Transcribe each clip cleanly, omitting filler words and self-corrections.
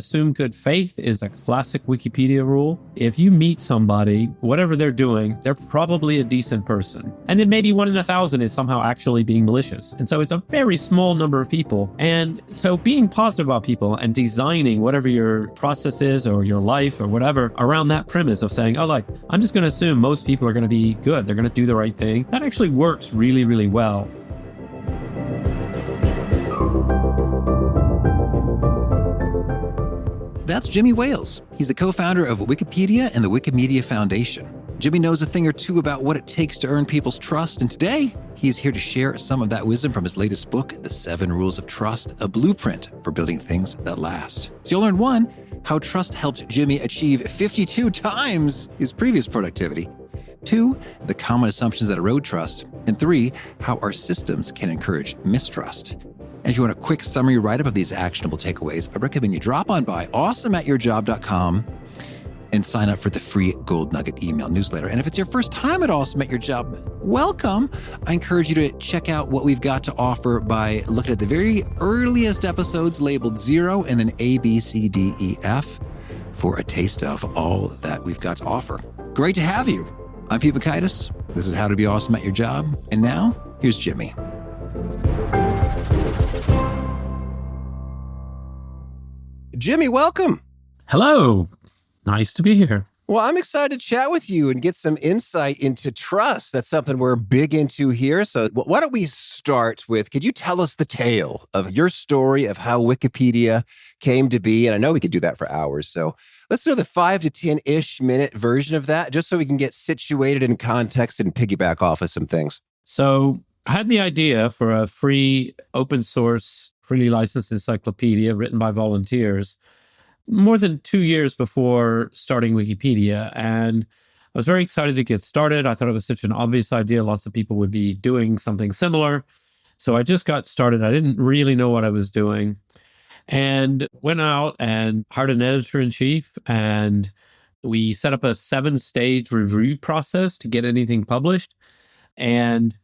assume good faith is a classic Wikipedia rule. If you meet somebody, whatever they're doing, they're probably a decent person. And then maybe 1 in 1,000 is somehow actually being malicious. And so it's a very small number of people. And so being positive about people and designing whatever your process is or your life or whatever around that premise of saying, oh, like, I'm just going to assume most people are going to be good. They're going to do the right thing. That actually works really, really well. That's Jimmy Wales. He's the co-founder of Wikipedia and the Wikimedia Foundation. Jimmy knows a thing or two about what it takes to earn people's trust, and today he's here to share some of that wisdom from his latest book, The 7 Rules of Trust, a blueprint for building things that last. So you'll learn 1, how trust helped Jimmy achieve 52 times his previous productivity. 2, the common assumptions that erode trust. And 3, how our systems can encourage mistrust. And if you want a quick summary write-up of these actionable takeaways, I recommend you drop on by awesomeatyourjob.com and sign up for the free Gold Nugget email newsletter. And if it's your first time at Awesome at Your Job, welcome. I encourage you to check out what we've got to offer by looking at the very earliest episodes labeled 0 and then A, B, C, D, E, F for a taste of all that we've got to offer. Great to have you. I'm Pete Bakaitis. This is How to Be Awesome at Your Job. And now, here's Jimmy. Jimmy, welcome. Hello. Nice to be here. Well, I'm excited to chat with you and get some insight into trust. That's something we're big into here. So why don't we start with, could you tell us the tale of your story of how Wikipedia came to be? And I know we could do that for hours. So let's do the 5 to 10-ish minute version of that, just so we can get situated in context and piggyback off of some things. So I had the idea for a free open source, freely licensed encyclopedia written by volunteers more than 2 years before starting Wikipedia. And I was very excited to get started. I thought it was such an obvious idea. Lots of people would be doing something similar. So I just got started. I didn't really know what I was doing and went out and hired an editor-in-chief. And we set up a 7-stage review process to get anything published. And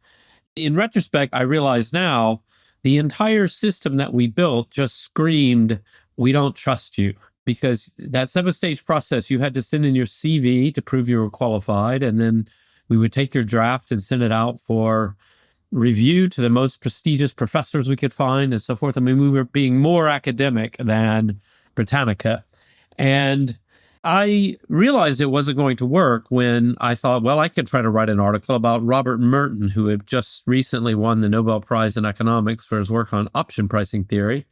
in retrospect, I realize now the entire system that we built just screamed, we don't trust you. Because that 7-stage process, you had to send in your CV to prove you were qualified. And then we would take your draft and send it out for review to the most prestigious professors we could find and so forth. I mean, we were being more academic than Britannica. And I realized it wasn't going to work when I thought, well, I could try to write an article about Robert Merton, who had just recently won the Nobel Prize in Economics for his work on option pricing theory.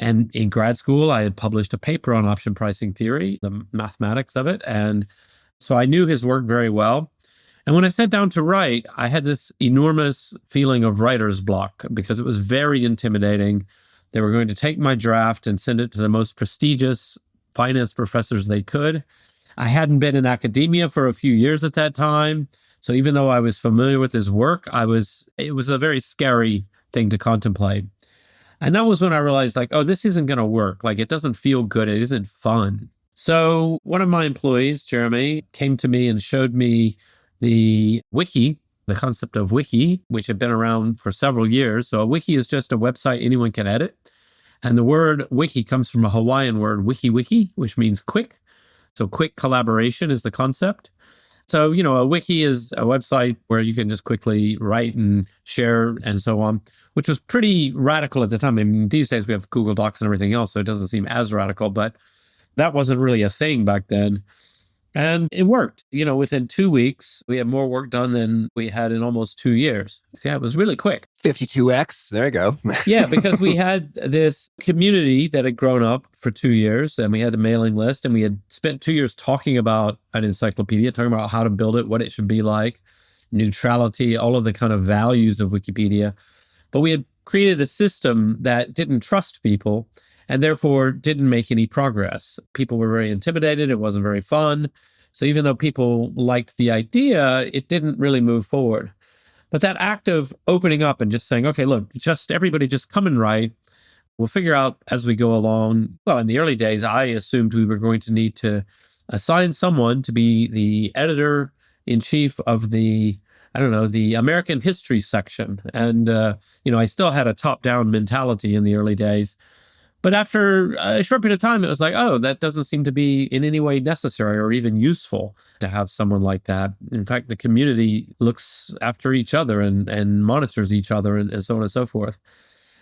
And in grad school, I had published a paper on option pricing theory, the mathematics of it. And so I knew his work very well. And when I sat down to write, I had this enormous feeling of writer's block because it was very intimidating. They were going to take my draft and send it to the most prestigious finance professors they could. I hadn't been in academia for a few years at that time. So even though I was familiar with his work, it was a very scary thing to contemplate. And that was when I realized, like, oh, this isn't going to work. Like, it doesn't feel good. It isn't fun. So one of my employees, Jeremy, came to me and showed me the wiki, the concept of wiki, which had been around for several years. So a wiki is just a website anyone can edit. And the word wiki comes from a Hawaiian word, wiki, which means quick. So quick collaboration is the concept. So, a wiki is a website where you can just quickly write and share and so on, which was pretty radical at the time. I mean, these days we have Google Docs and everything else, so it doesn't seem as radical, but that wasn't really a thing back then. And it worked. Within 2 weeks, we had more work done than we had in almost 2 years. Yeah, it was really quick. 52x. There you go. Yeah, because we had this community that had grown up for 2 years, and we had a mailing list, and we had spent 2 years talking about an encyclopedia, talking about how to build it, what it should be like, neutrality, all of the kind of values of Wikipedia. But we had created a system that didn't trust people and therefore didn't make any progress. People were very intimidated. It wasn't very fun. So even though people liked the idea, it didn't really move forward. But that act of opening up and just saying, okay, look, everybody just come and write. We'll figure out as we go along. Well, in the early days, I assumed we were going to need to assign someone to be the editor-in-chief of the American history section. And, I still had a top-down mentality in the early days. But after a short period of time, it was like, oh, that doesn't seem to be in any way necessary or even useful to have someone like that. In fact, the community looks after each other and monitors each other and so on and so forth.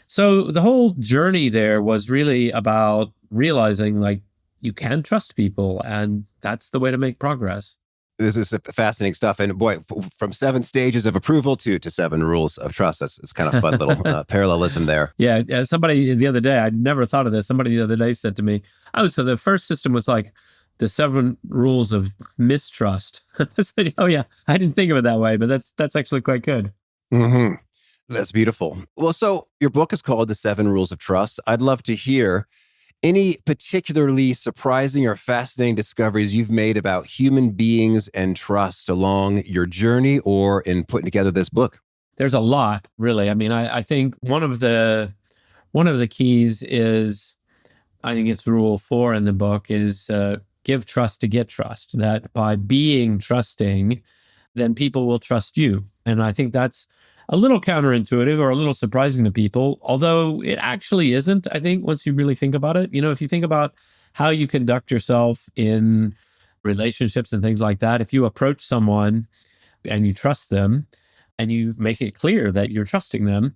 So the whole journey there was really about realizing like you can trust people and that's the way to make progress. This is fascinating stuff. And boy, from 7 stages of approval to 7 rules of trust. It's kind of fun little parallelism there. Yeah. Somebody the other day, I'd never thought of this. Somebody the other day said to me, oh, so the first system was like the 7 rules of mistrust. I said, oh yeah, I didn't think of it that way, but that's actually quite good. Mm-hmm. That's beautiful. Well, so your book is called The 7 Rules of Trust. I'd love to hear any particularly surprising or fascinating discoveries you've made about human beings and trust along your journey or in putting together this book. There's a lot, really. I mean, I think one of the keys is, I think it's rule 4 in the book, is give trust to get trust. That by being trusting, then people will trust you. And I think that's a little counterintuitive or a little surprising to people, although it actually isn't, I think, once you really think about it. You know, if you think about how you conduct yourself in relationships and things like that, if you approach someone and you trust them and you make it clear that you're trusting them,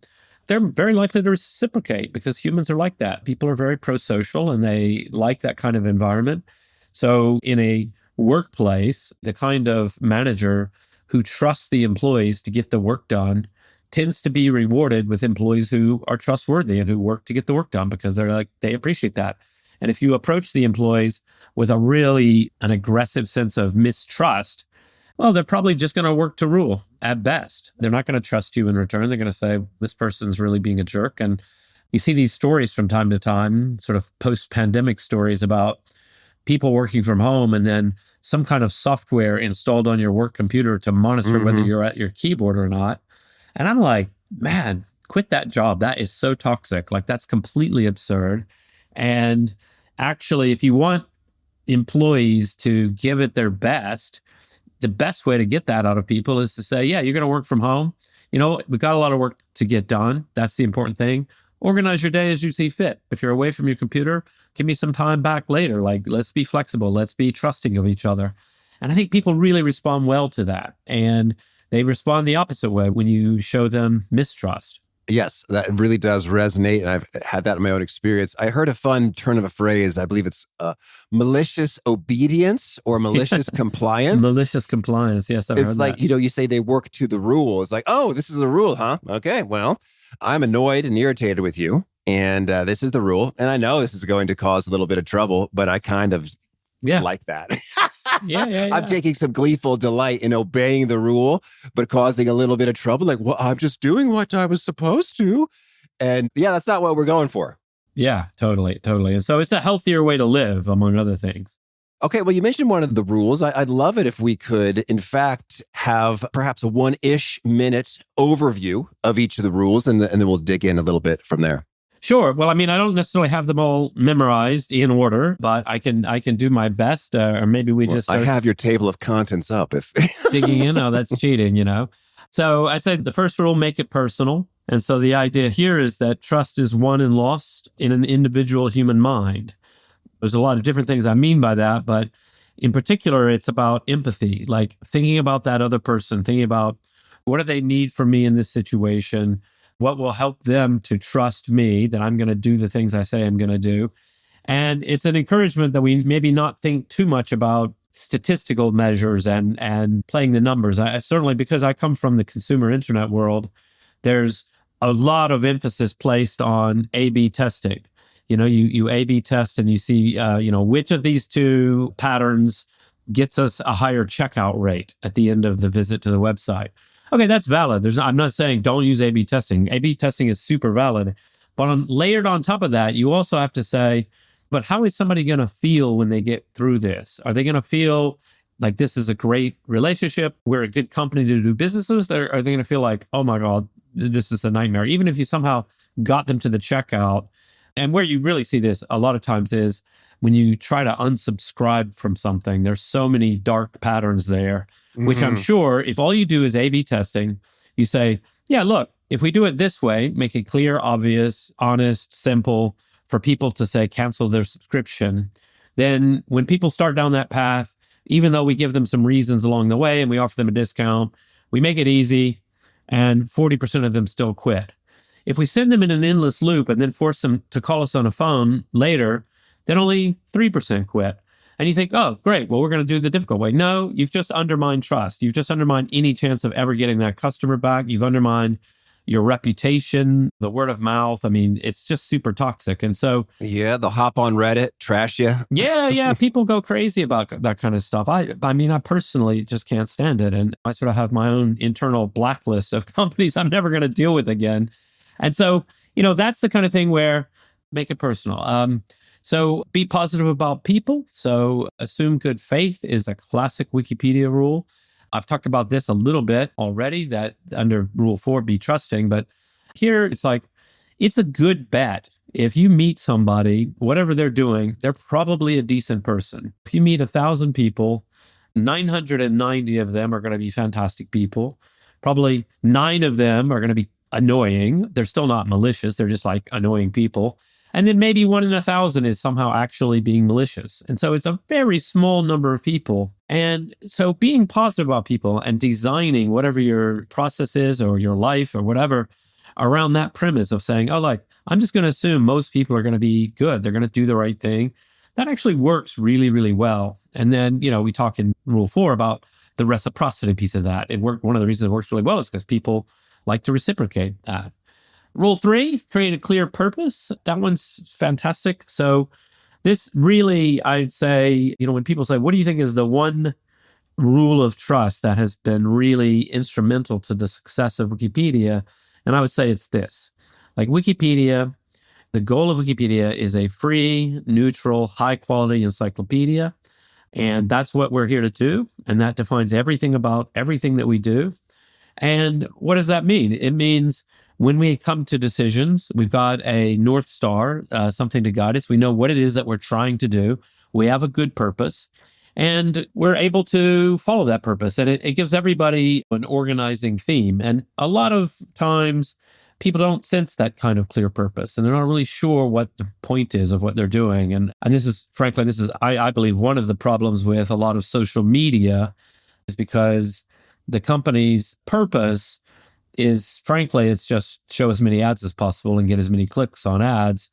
they're very likely to reciprocate because humans are like that. People are very pro-social and they like that kind of environment. So in a workplace, the kind of manager who trusts the employees to get the work done tends to be rewarded with employees who are trustworthy and who work to get the work done because they appreciate that. And if you approach the employees with an aggressive sense of mistrust, well, they're probably just going to work to rule at best. They're not going to trust you in return. They're going to say, this person's really being a jerk. And you see these stories from time to time, sort of post-pandemic stories about people working from home and then some kind of software installed on your work computer to monitor whether you're at your keyboard or not. And I'm like, man, quit that job. That is so toxic. Like, that's completely absurd. And actually, if you want employees to give it their best, the best way to get that out of people is to say, yeah, you're going to work from home. You know, we've got a lot of work to get done. That's the important thing. Organize your day as you see fit. If you're away from your computer, give me some time back later. Like, let's be flexible. Let's be trusting of each other. And I think people really respond well to that. And they respond the opposite way when you show them mistrust. Yes, that really does resonate. And I've had that in my own experience. I heard a fun turn of a phrase. I believe it's malicious obedience or malicious compliance. Malicious compliance. Yes, I've heard It's like, that. you say they work to the rule. It's like, oh, this is a rule, huh? Okay, well, I'm annoyed and irritated with you. And this is the rule. And I know this is going to cause a little bit of trouble, but I kind of like that. Yeah. I'm taking some gleeful delight in obeying the rule, but causing a little bit of trouble. Like, well, I'm just doing what I was supposed to. And that's not what we're going for. Yeah, totally. And so it's a healthier way to live, among other things. Okay, well, you mentioned one of the rules. I'd love it if we could, in fact, have perhaps a 1-ish minute overview of each of the rules, and then we'll dig in a little bit from there. Sure. Well, I mean, I don't necessarily have them all memorized in order, but I can do my best. Or maybe I have your table of contents up. If digging in. Oh, that's cheating, So I said the first rule, make it personal. And so the idea here is that trust is won and lost in an individual human mind. There's a lot of different things I mean by that, but in particular, it's about empathy, like thinking about that other person, thinking about what do they need from me in this situation? What will help them to trust me that I'm going to do the things I say I'm going to do? And it's an encouragement that we maybe not think too much about statistical measures and playing the numbers. I certainly, because I come from the consumer internet world, there's a lot of emphasis placed on A/B testing. You A/B test and you see, which of these 2 patterns gets us a higher checkout rate at the end of the visit to the website. Okay, that's valid. I'm not saying don't use A/B testing. A/B testing is super valid. But layered on top of that, you also have to say, but how is somebody going to feel when they get through this? Are they going to feel like this is a great relationship? We're a good company to do business with? Or are they going to feel like, oh my God, this is a nightmare? Even if you somehow got them to the checkout. And where you really see this a lot of times is when you try to unsubscribe from something, there's so many dark patterns there, which I'm sure if all you do is A/B testing, you say, yeah, look, if we do it this way, make it clear, obvious, honest, simple for people to say cancel their subscription, then when people start down that path, even though we give them some reasons along the way and we offer them a discount, we make it easy and 40% of them still quit. If we send them in an endless loop and then force them to call us on a phone later, then only 3% quit. And you think, oh, great, well, we're going to do the difficult way. No, you've just undermined trust. You've just undermined any chance of ever getting that customer back. You've undermined your reputation, the word of mouth. I mean, it's just super toxic. And so, yeah, they'll hop on Reddit, trash you. yeah, people go crazy about that kind of stuff. I mean, I personally just can't stand it. And I sort of have my own internal blacklist of companies I'm never going to deal with again. And so, that's the kind of thing where make it personal. So be positive about people. So assume good faith is a classic Wikipedia rule. I've talked about this a little bit already, that under rule 4, be trusting. But here it's like, it's a good bet. If you meet somebody, whatever they're doing, they're probably a decent person. If you meet 1,000 people, 990 of them are going to be fantastic people. Probably 9 of them are going to be annoying. They're still not malicious. They're just like annoying people. And then maybe 1 in 1,000 is somehow actually being malicious. And so it's a very small number of people. And so being positive about people and designing whatever your process is or your life or whatever around that premise of saying, I'm just going to assume most people are going to be good. They're going to do the right thing. That actually works really, really well. And then, we talk in rule 4 about the reciprocity piece of that. One of the reasons it works really well is because people like to reciprocate that. Rule 3, create a clear purpose. That one's fantastic. So this really, I'd say, when people say, what do you think is the one rule of trust that has been really instrumental to the success of Wikipedia? And I would say it's this. Like Wikipedia, the goal of Wikipedia is a free, neutral, high-quality encyclopedia. And that's what we're here to do. And that defines everything about everything that we do. And what does that mean? It means when we come to decisions, we've got a North Star, something to guide us. We know what it is that we're trying to do. We have a good purpose, and we're able to follow that purpose. And it gives everybody an organizing theme. And a lot of times, people don't sense that kind of clear purpose, and they're not really sure what the point is of what they're doing. And this is, frankly, I believe, one of the problems with a lot of social media is because the company's purpose is, frankly, it's just show as many ads as possible and get as many clicks on ads.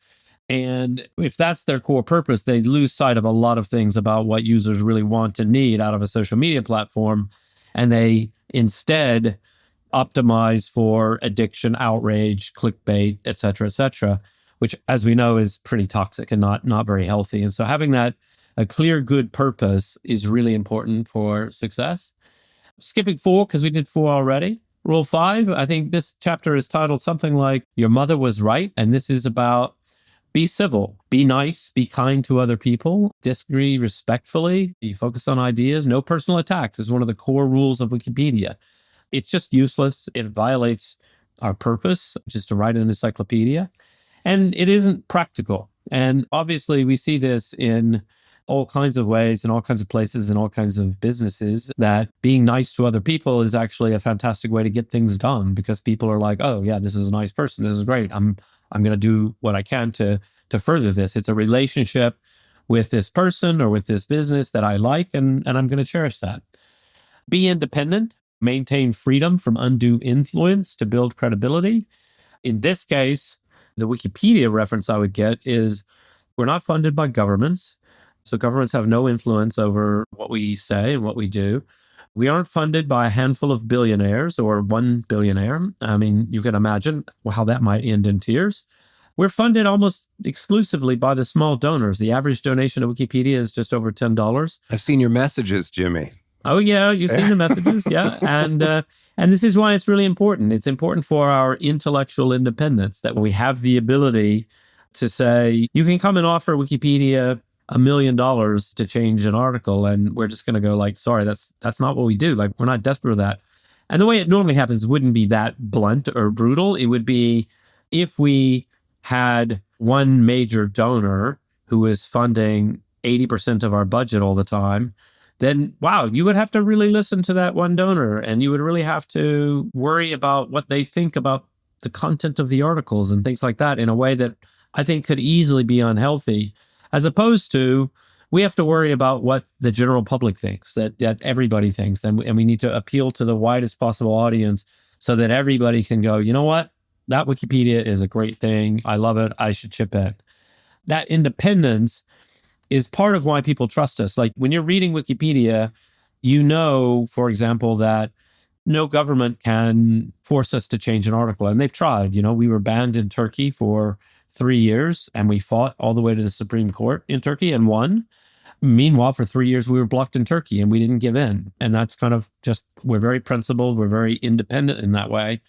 And if that's their core purpose, they lose sight of a lot of things about what users really want and need out of a social media platform. And they instead optimize for addiction, outrage, clickbait, et cetera, which, as we know, is pretty toxic and not very healthy. And so having a clear, good purpose is really important for success. Skipping 4, because we did 4 already. Rule 5, I think this chapter is titled something like Your Mother Was Right. And this is about be civil, be nice, be kind to other people, disagree respectfully, you focus on ideas, no personal attacks is one of the core rules of Wikipedia. It's just useless. It violates our purpose, which is to write an encyclopedia. And it isn't practical. And obviously we see this in all kinds of ways, in all kinds of places, in all kinds of businesses, that being nice to other people is actually a fantastic way to get things done, because people are like, oh yeah, this is a nice person. This is great. I'm going to do what I can to further this. It's a relationship with this person or with this business that I like, and I'm going to cherish that. Be independent, maintain freedom from undue influence to build credibility. In this case, the Wikipedia reference I would get is we're not funded by governments. So governments have no influence over what we say and what we do. We aren't funded by a handful of billionaires or one billionaire. I mean, you can imagine how that might end in tears. We're funded almost exclusively by the small donors. The average donation to Wikipedia is just over $10. I've seen your messages, Jimmy. Oh, yeah, you've seen the messages, yeah. And this is why it's really important. It's important for our intellectual independence that we have the ability to say, you can come and offer Wikipedia $1 million to change an article, and we're just going to go like, sorry, that's not what we do. Like, we're not desperate for that. And the way it normally happens wouldn't be that blunt or brutal. It would be if we had one major donor who was funding 80% of our budget all the time, then, wow, you would have to really listen to that one donor, and you would really have to worry about what they think about the content of the articles and things like that in a way that I think could easily be unhealthy, as opposed to we have to worry about what the general public thinks, that everybody thinks, and we need to appeal to the widest possible audience so that everybody can go, you know what? That Wikipedia is a great thing. I love it. I should chip in. That independence is part of why people trust us. Like when you're reading Wikipedia, you know, for example, that no government can force us to change an article. And they've tried. You know, we were banned in Turkey for 3 years and we fought all the way to the Supreme Court in Turkey and won. Meanwhile, for 3 years, we were blocked in Turkey and we didn't give in. And that's kind of just, we're very principled. We're very independent in that way.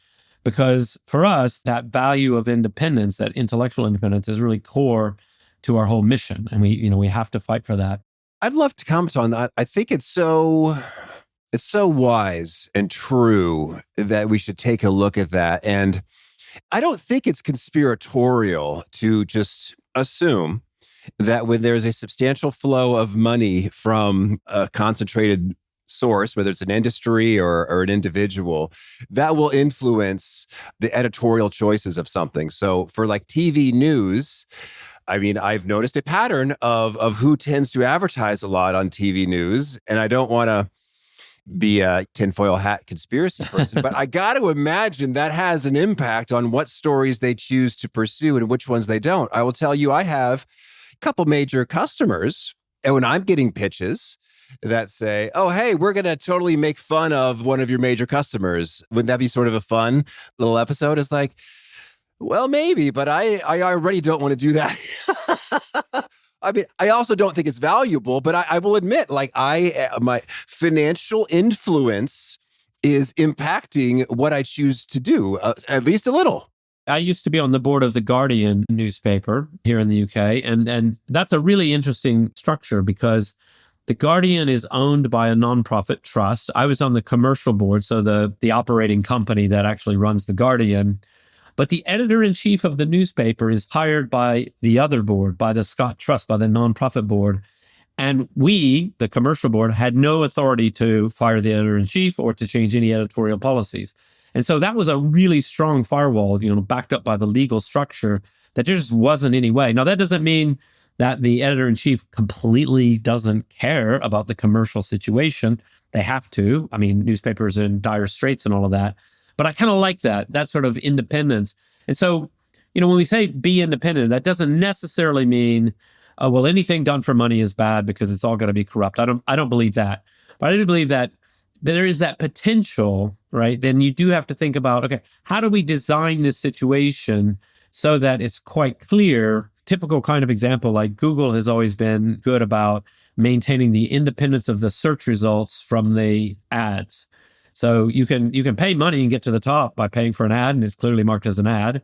Because for us, that value of independence, that intellectual independence is really core to our whole mission. And we have to fight for that. I'd love to comment on that. I think it's so wise and true that we should take a look at that. And I don't think it's conspiratorial to just assume that when there's a substantial flow of money from a concentrated source, whether it's an industry or an individual, that will influence the editorial choices of something. So for like TV news, I mean, I've noticed a pattern of who tends to advertise a lot on TV news, and I don't want to be a tinfoil hat conspiracy person, but I got to imagine that has an impact on what stories they choose to pursue and which ones they don't. I will tell you, I have a couple major customers, and when I'm getting pitches that say, oh, hey, we're going to totally make fun of one of your major customers, wouldn't that be sort of a fun little episode? It's like, well, maybe, but I already don't want to do that. I mean, I also don't think it's valuable, but I will admit, like my financial influence is impacting what I choose to do, at least a little. I used to be on the board of the Guardian newspaper here in the UK, and that's a really interesting structure because the Guardian is owned by a nonprofit trust. I was on the commercial board, so the operating company that actually runs the Guardian. But the editor-in-chief of the newspaper is hired by the other board, by the Scott Trust, by the nonprofit board. And we, the commercial board, had no authority to fire the editor-in-chief or to change any editorial policies. And so that was a really strong firewall, backed up by the legal structure that there just wasn't any way. Now, that doesn't mean that the editor-in-chief completely doesn't care about the commercial situation. They have to. I mean, newspapers are in dire straits and all of that. But I kind of like that sort of independence. And so, when we say be independent, that doesn't necessarily mean, well, anything done for money is bad because it's all going to be corrupt. I don't believe that. But I do believe that there is that potential, right? Then you do have to think about, okay, how do we design this situation so that it's quite clear? Typical kind of example, like Google has always been good about maintaining the independence of the search results from the ads. So you can pay money and get to the top by paying for an ad, and it's clearly marked as an ad.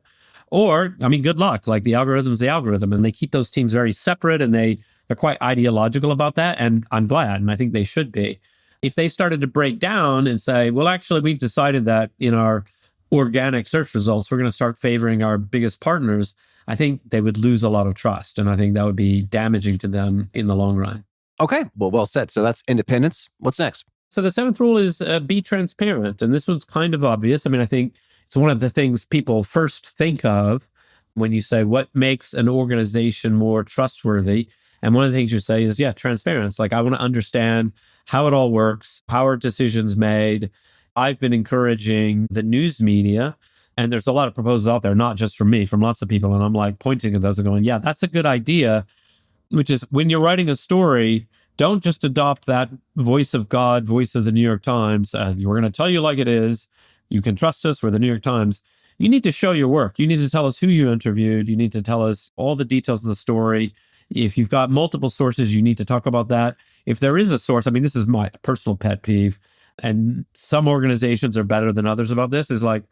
Or, I mean, good luck. Like the algorithm's the algorithm, and they keep those teams very separate, and they're quite ideological about that. And I'm glad, and I think they should be. If they started to break down and say, well, actually, we've decided that in our organic search results, we're going to start favoring our biggest partners, I think they would lose a lot of trust, and I think that would be damaging to them in the long run. Okay, well said. So that's independence. What's next? So the seventh rule is be transparent. And this one's kind of obvious. I mean, I think it's one of the things people first think of when you say what makes an organization more trustworthy. And one of the things you say is, transparency. Like, I want to understand how it all works, how are decisions made. I've been encouraging the news media, and there's a lot of proposals out there, not just from me, from lots of people. And I'm like pointing at those and going, yeah, that's a good idea, which is when you're writing a story, don't just adopt that voice of God, voice of the New York Times. We're going to tell you like it is. You can trust us. We're the New York Times. You need to show your work. You need to tell us who you interviewed. You need to tell us all the details of the story. If you've got multiple sources, you need to talk about that. If there is a source, I mean, this is my personal pet peeve, and some organizations are better than others about this, is like,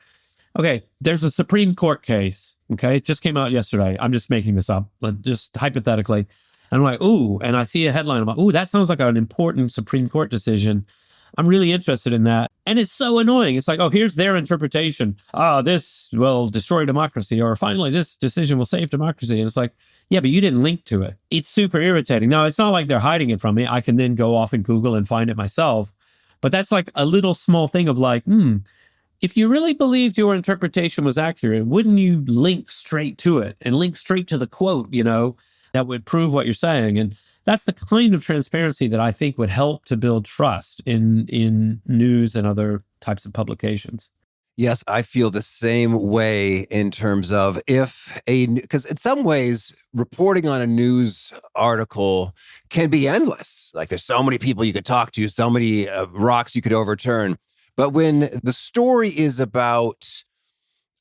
okay, there's a Supreme Court case. Okay, it just came out yesterday. I'm just making this up, just hypothetically. And I'm like, ooh, and I see a headline. I'm like, ooh, that sounds like an important Supreme Court decision. I'm really interested in that. And it's so annoying. It's like, oh, here's their interpretation. This will destroy democracy. Or finally, this decision will save democracy. And it's like, yeah, but you didn't link to it. It's super irritating. Now, it's not like they're hiding it from me. I can then go off and Google and find it myself. But that's like a little small thing of like, if you really believed your interpretation was accurate, wouldn't you link straight to it and link straight to the quote, that would prove what you're saying? And that's the kind of transparency that I think would help to build trust in news and other types of publications. Yes, I feel the same way in terms of because in some ways, reporting on a news article can be endless. Like there's so many people you could talk to, so many rocks you could overturn. But when the story is about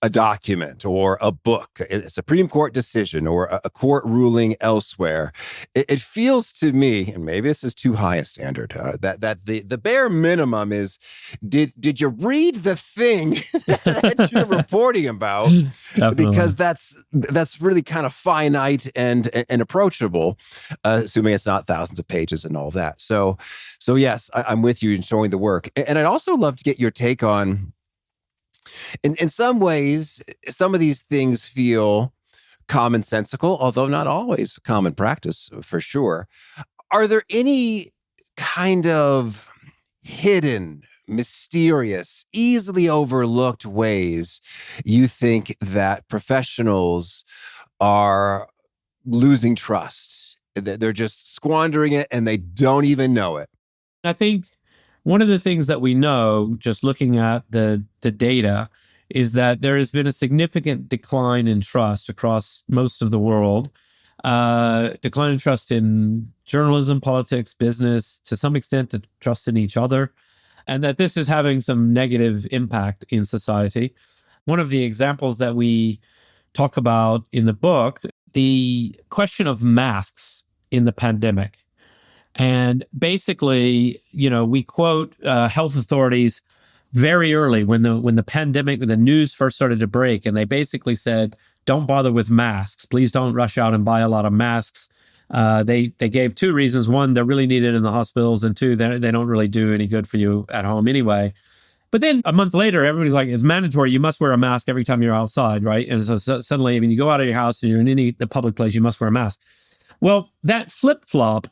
a document or a book, a Supreme Court decision or a court ruling elsewhere, it feels to me, and maybe this is too high a standard, that the bare minimum is, did you read the thing that you're reporting about? Definitely. Because that's really kind of finite and approachable, assuming it's not thousands of pages and all that. So yes, I'm with you in showing the work, and I'd also love to get your take on. In some ways, some of these things feel commonsensical, although not always common practice for sure. Are there any kind of hidden, mysterious, easily overlooked ways you think that professionals are losing trust? They're just squandering it and they don't even know it. I think one of the things that we know, just looking at the data, is that there has been a significant decline in trust across most of the world. Decline in trust in journalism, politics, business, to some extent, to trust in each other, and that this is having some negative impact in society. One of the examples that we talk about in the book, the question of masks in the pandemic. And basically, we quote health authorities very early when the pandemic, when the news first started to break, and they basically said, don't bother with masks. Please don't rush out and buy a lot of masks. They gave two reasons. One, they're really needed in the hospitals, and two, they don't really do any good for you at home anyway. But then a month later, everybody's like, it's mandatory. You must wear a mask every time you're outside, right? And so suddenly, when you go out of your house and you're in the public place, you must wear a mask. Well, that flip-flop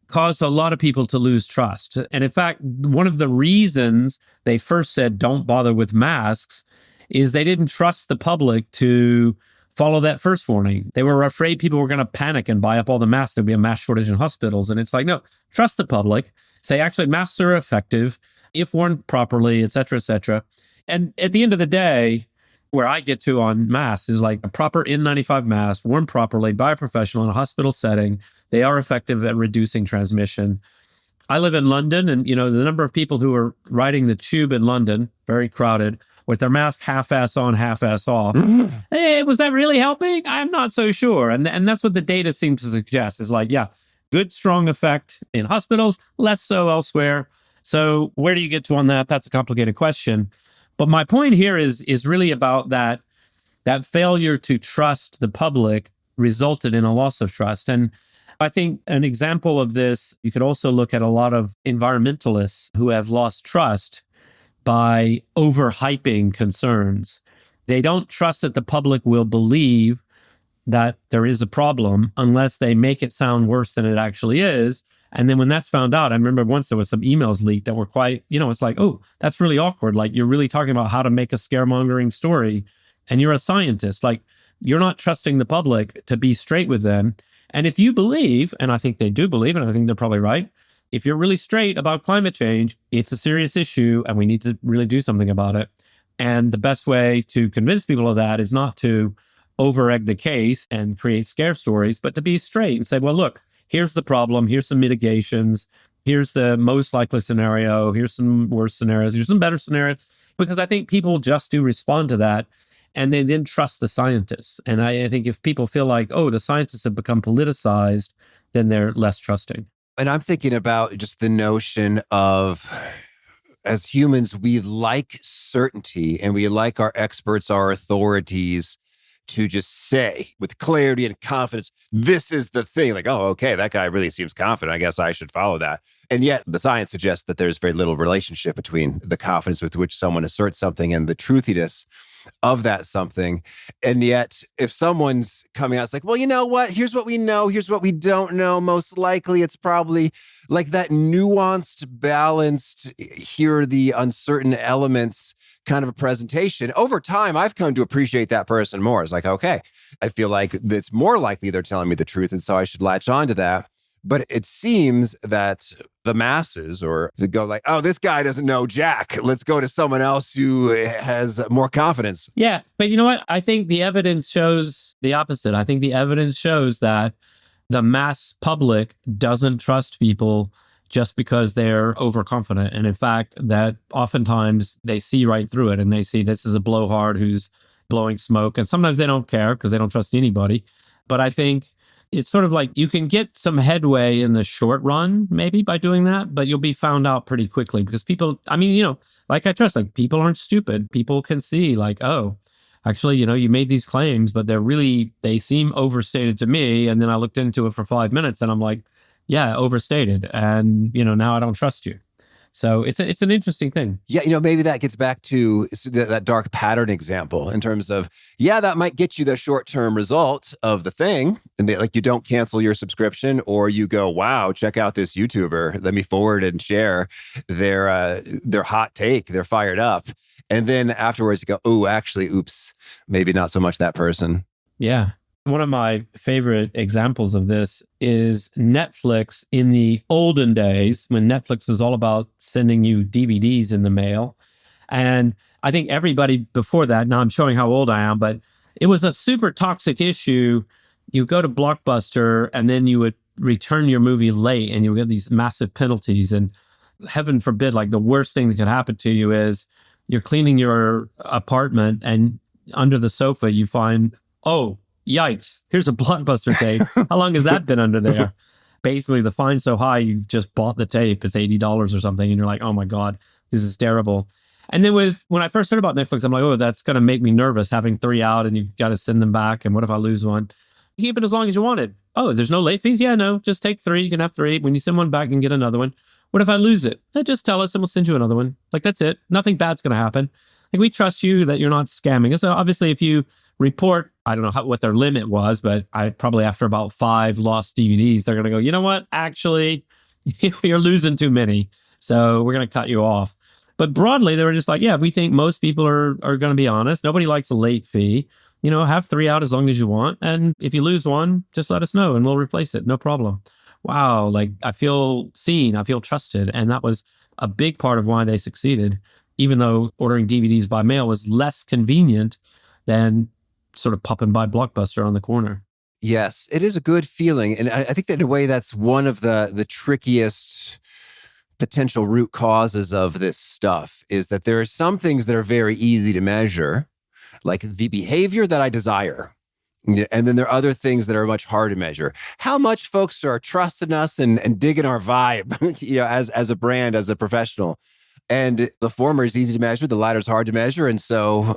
caused a lot of people to lose trust. And in fact, one of the reasons they first said don't bother with masks is they didn't trust the public to follow that first warning. They were afraid people were going to panic and buy up all the masks. There'd be a mass shortage in hospitals. And it's like, no, trust the public. Say, actually, masks are effective if worn properly, et cetera, et cetera. And at the end of the day, where I get to on masks is like a proper N95 mask, worn properly by a professional in a hospital setting. They are effective at reducing transmission. I live in London, and the number of people who are riding the tube in London, very crowded, with their mask half-ass on, half-ass off. Hey, was that really helping? I'm not so sure. And that's what the data seems to suggest is like, yeah, good, strong effect in hospitals, less so elsewhere. So where do you get to on that? That's a complicated question. But my point here is really about that failure to trust the public resulted in a loss of trust. And I think an example of this, you could also look at a lot of environmentalists who have lost trust by overhyping concerns. They don't trust that the public will believe that there is a problem unless they make it sound worse than it actually is. And then when that's found out, I remember once there was some emails leaked that were quite, it's like, oh, that's really awkward. Like you're really talking about how to make a scaremongering story and you're a scientist. Like you're not trusting the public to be straight with them. And if you believe, and I think they do believe, and I think they're probably right, if you're really straight about climate change, it's a serious issue and we need to really do something about it. And the best way to convince people of that is not to over-egg the case and create scare stories, but to be straight and say, well, look, here's the problem. Here's some mitigations. Here's the most likely scenario. Here's some worse scenarios. Here's some better scenarios. Because I think people just do respond to that. And they then trust the scientists. And I think if people feel like, oh, the scientists have become politicized, then they're less trusting. And I'm thinking about just the notion of, as humans, we like certainty and we like our experts, our authorities to just say with clarity and confidence, this is the thing. Like, oh, okay, that guy really seems confident. I guess I should follow that. And yet the science suggests that there's very little relationship between the confidence with which someone asserts something and the truthiness of that something. And yet if someone's coming out, it's like, well, you know what? Here's what we know. Here's what we don't know. Most likely it's probably like that nuanced, balanced, here are the uncertain elements kind of a presentation. Over time, I've come to appreciate that person more. It's like, okay, I feel like it's more likely they're telling me the truth, and so I should latch on to that. But it seems that the masses, or they go like, oh, this guy doesn't know Jack. Let's go to someone else who has more confidence. Yeah. But you know what? I think the evidence shows the opposite. I think the evidence shows that the mass public doesn't trust people just because they're overconfident. And in fact, that oftentimes they see right through it and they see this is a blowhard who's blowing smoke. And sometimes they don't care because they don't trust anybody. But I think it's sort of like you can get some headway in the short run, maybe by doing that, but you'll be found out pretty quickly because people, I mean, like I trust, like people aren't stupid. People can see like, oh, actually, you made these claims, but they seem overstated to me. And then I looked into it for 5 minutes and I'm like, yeah, overstated. And, now I don't trust you. So it's an interesting thing. Yeah, maybe that gets back to that dark pattern example in terms of, that might get you the short-term result of the thing. And like you don't cancel your subscription, or you go, wow, check out this YouTuber. Let me forward and share their hot take. They're fired up. And then afterwards you go, oh, actually, oops, maybe not so much that person. Yeah. One of my favorite examples of this is Netflix in the olden days when Netflix was all about sending you DVDs in the mail. And I think everybody before that, now I'm showing how old I am, but it was a super toxic issue. You go to Blockbuster and then you would return your movie late and you would get these massive penalties. And heaven forbid, like the worst thing that could happen to you is you're cleaning your apartment and under the sofa you find, oh, yikes, here's a Blockbuster tape. How long has that been under there? Basically, the fine's so high, you've just bought the tape. It's $80 or something. And you're like, oh my God, this is terrible. And then when I first heard about Netflix, I'm like, oh, that's going to make me nervous having 3 out and you've got to send them back. And what if I lose one? You keep it as long as you wanted. Oh, there's no late fees? Yeah, no, just take 3. You can have 3. When you send one back, you can get another one. What if I lose it? Just tell us and we'll send you another one. Like, that's it. Nothing bad's going to happen. Like, we trust you that you're not scamming us. So obviously, if you report, I don't know what their limit was, but I probably after about 5 lost DVDs, they're going to go, you know what? Actually, you're losing too many. So we're going to cut you off. But broadly, they were just like, yeah, we think most people are going to be honest. Nobody likes a late fee. Have 3 out as long as you want. And if you lose one, just let us know and we'll replace it. No problem. Wow. Like, I feel seen. I feel trusted. And that was a big part of why they succeeded, even though ordering DVDs by mail was less convenient than sort of popping by Blockbuster on the corner. Yes, it is a good feeling. And I think that in a way that's one of the trickiest potential root causes of this stuff is that there are some things that are very easy to measure, like the behavior that I desire. And then there are other things that are much harder to measure. How much folks are trusting us and digging our vibe, as a brand, as a professional. And the former is easy to measure, the latter is hard to measure. And so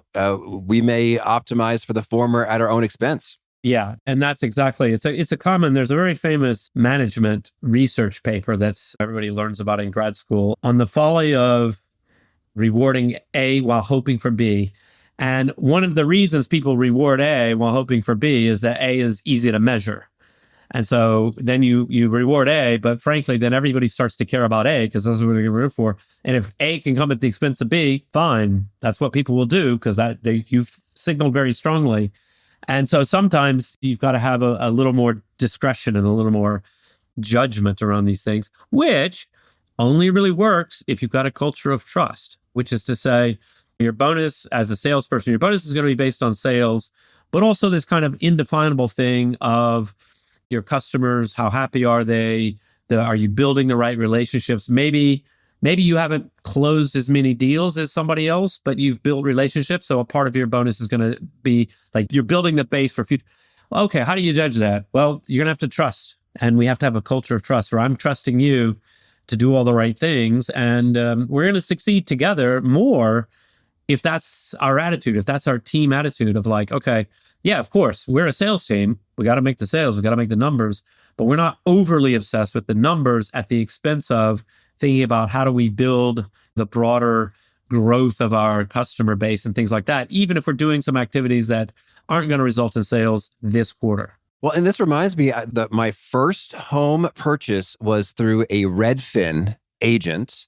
we may optimize for the former at our own expense. Yeah, and that's exactly, there's a very famous management research paper that's everybody learns about in grad school on the folly of rewarding A while hoping for B. And one of the reasons people reward A while hoping for B is that A is easy to measure. And so then you reward A, but frankly, then everybody starts to care about A because that's what they're rewarded for. And if A can come at the expense of B, fine. That's what people will do because you've signaled very strongly. And so sometimes you've got to have a little more discretion and a little more judgment around these things, which only really works if you've got a culture of trust, which is to say your bonus as a salesperson, your bonus is going to be based on sales, but also this kind of indefinable thing of your customers, how happy are they? Are you building the right relationships? Maybe you haven't closed as many deals as somebody else, but you've built relationships. So a part of your bonus is going to be like you're building the base for future. Okay, how do you judge that? Well, you're going to have to trust. And we have to have a culture of trust where I'm trusting you to do all the right things. And we're going to succeed together more if that's our attitude, if that's our team attitude of like, okay, yeah, of course, we're a sales team. We got to make the sales. We got to make the numbers, but we're not overly obsessed with the numbers at the expense of thinking about how do we build the broader growth of our customer base and things like that, even if we're doing some activities that aren't going to result in sales this quarter. Well, and this reminds me that my first home purchase was through a Redfin agent.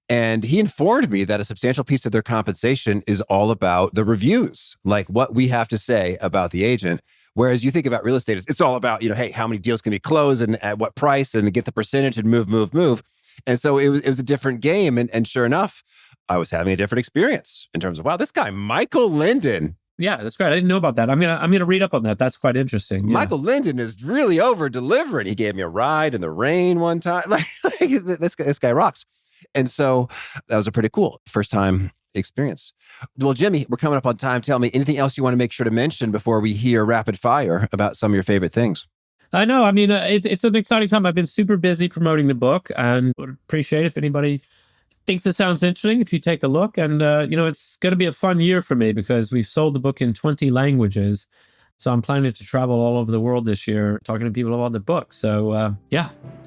And he informed me that a substantial piece of their compensation is all about the reviews, like what we have to say about the agent. Whereas you think about real estate, it's all about, hey, how many deals can be closed and at what price and get the percentage and move. And so it was a different game. And sure enough, I was having a different experience in terms of, wow, this guy, Michael Linden. Yeah, that's great. I didn't know about that. I'm gonna read up on that. That's quite interesting. Yeah. Michael Linden is really over delivering. He gave me a ride in the rain one time. Like this guy rocks. And so that was a pretty cool first time experience. Well, Jimmy, we're coming up on time. Tell me anything else you want to make sure to mention before we hear rapid fire about some of your favorite things. I know. I mean, it's an exciting time. I've been super busy promoting the book, and would appreciate if anybody thinks it sounds interesting, if you take a look. And, it's going to be a fun year for me because we've sold the book in 20 languages. So I'm planning to travel all over the world this year, talking to people about the book. So,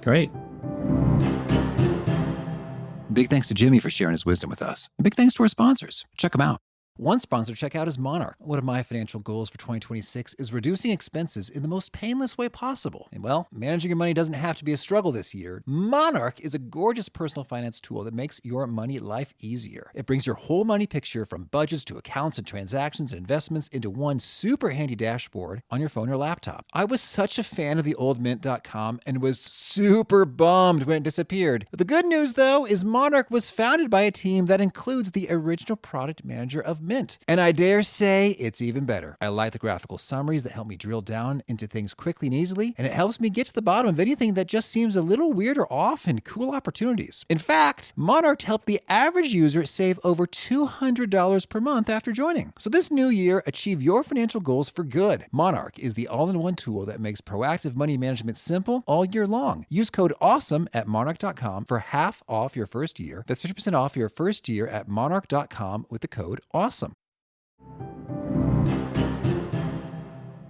great. Big thanks to Jimmy for sharing his wisdom with us. And big thanks to our sponsors. Check them out. One sponsor to check out is Monarch. One of my financial goals for 2026 is reducing expenses in the most painless way possible. And well, managing your money doesn't have to be a struggle this year. Monarch is a gorgeous personal finance tool that makes your money life easier. It brings your whole money picture from budgets to accounts and transactions and investments into one super handy dashboard on your phone or laptop. I was such a fan of the old mint.com and was super bummed when it disappeared. But the good news, though, is Monarch was founded by a team that includes the original product manager of Mint. And I dare say it's even better. I like the graphical summaries that help me drill down into things quickly and easily, and it helps me get to the bottom of anything that just seems a little weird or off and cool opportunities. In fact, Monarch helped the average user save over $200 per month after joining. So this new year, achieve your financial goals for good. Monarch is the all-in-one tool that makes proactive money management simple all year long. Use code AWESOME at monarch.com for half off your first year. That's 50% off your first year at monarch.com with the code AWESOME.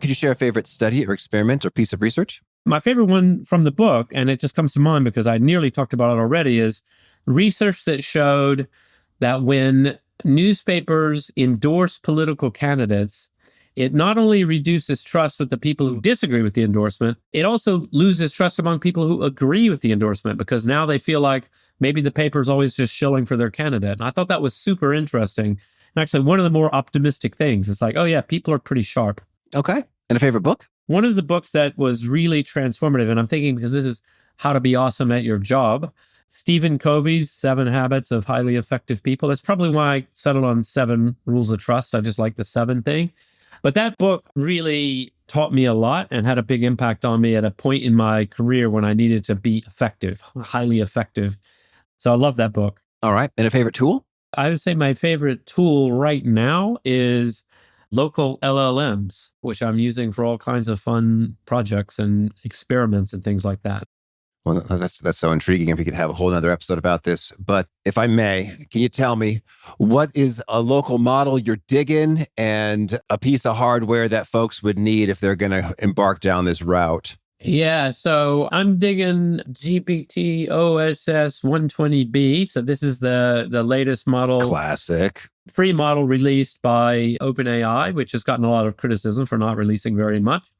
Could you share a favorite study or experiment or piece of research? My favorite one from the book, and it just comes to mind because I nearly talked about it already, is research that showed that when newspapers endorse political candidates, it not only reduces trust with the people who disagree with the endorsement, it also loses trust among people who agree with the endorsement because now they feel like maybe the paper is always just shilling for their candidate. And I thought that was super interesting. And actually, one of the more optimistic things is like, oh yeah, people are pretty sharp. Okay. And a favorite book? One of the books that was really transformative, and I'm thinking because this is how to be awesome at your job, Stephen Covey's 7 Habits of Highly Effective People. That's probably why I settled on 7 Rules of Trust. I just like the 7 thing. But that book really taught me a lot and had a big impact on me at a point in my career when I needed to be effective, highly effective. So I love that book. All right. And a favorite tool? I would say my favorite tool right now is local LLMs, which I'm using for all kinds of fun projects and experiments and things like that. Well, that's so intriguing. If we could have a whole nother episode about this. But if I may, can you tell me what is a local model you're digging and a piece of hardware that folks would need if they're going to embark down this route? Yeah, so I'm digging GPT OSS 120B. So this is the latest model. Classic. Free model released by OpenAI, which has gotten a lot of criticism for not releasing very much.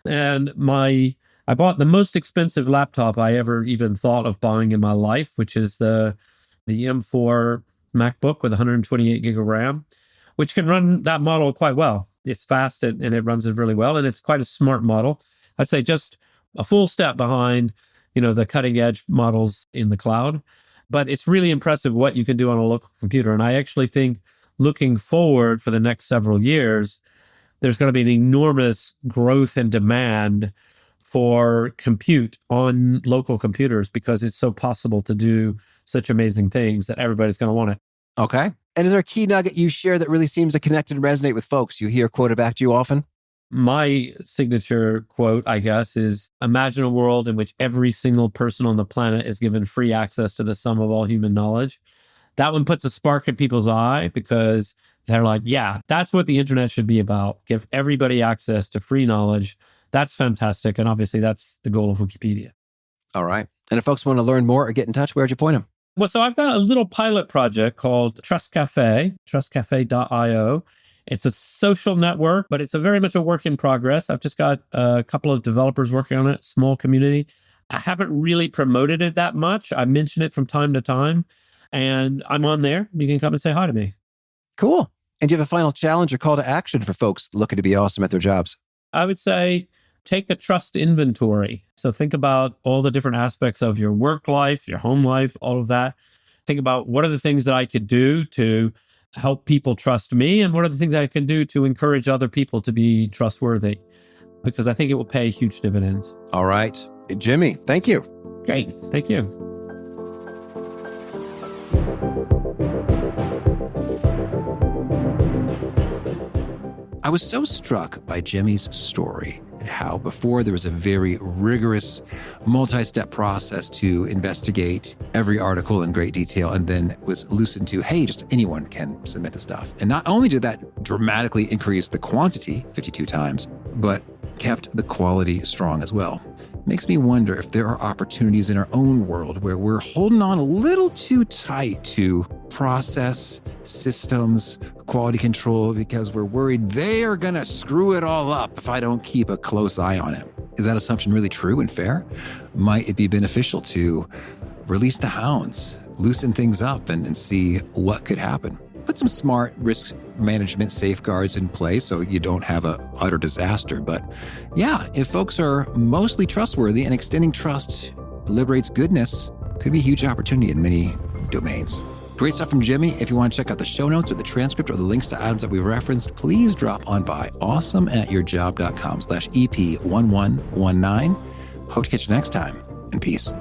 And I bought the most expensive laptop I ever even thought of buying in my life, which is the M4 MacBook with 128 gig of RAM, which can run that model quite well. It's fast and it runs it really well. And it's quite a smart model. I'd say just a full step behind, the cutting edge models in the cloud. But it's really impressive what you can do on a local computer. And I actually think looking forward for the next several years, there's going to be an enormous growth and demand for compute on local computers because it's so possible to do such amazing things that everybody's going to want it. Okay. And is there a key nugget you share that really seems to connect and resonate with folks you hear quoted back to you often? My signature quote, I guess, is imagine a world in which every single person on the planet is given free access to the sum of all human knowledge. That one puts a spark in people's eye because they're like, yeah, that's what the internet should be about. Give everybody access to free knowledge. That's fantastic. And obviously, that's the goal of Wikipedia. All right. And if folks want to learn more or get in touch, where'd you point them? Well, so I've got a little pilot project called Trust Cafe, trustcafe.io. It's a social network, but it's very much a work in progress. I've just got a couple of developers working on it, small community. I haven't really promoted it that much. I mention it from time to time, And I'm on there. You can come and say hi to me. Cool. And do you have a final challenge or call to action for folks looking to be awesome at their jobs? I would say take a trust inventory. So think about all the different aspects of your work life, your home life, all of that. Think about what are the things that I could do to help people trust me, and what are the things I can do to encourage other people to be trustworthy, because I think it will pay huge dividends. All right. Jimmy, thank you. Great. Thank you. I was so struck by Jimmy's story and how before there was a very rigorous multi-step process to investigate every article in great detail, and then was loosened to, hey, just anyone can submit the stuff. And not only did that dramatically increase the quantity 52 times, but kept the quality strong as well. Makes me wonder if there are opportunities in our own world where we're holding on a little too tight to process, systems, quality control, because we're worried they are going to screw it all up if I don't keep a close eye on it. Is that assumption really true and fair? Might it be beneficial to release the hounds, loosen things up, and see what could happen? Put some smart risk management safeguards in place so you don't have an utter disaster. But yeah, if folks are mostly trustworthy and extending trust liberates goodness, could be a huge opportunity in many domains. Great stuff from Jimmy. If you want to check out the show notes or the transcript or the links to items that we referenced, please drop on by awesomeatyourjob.com/EP1119. Hope to catch you next time, and peace.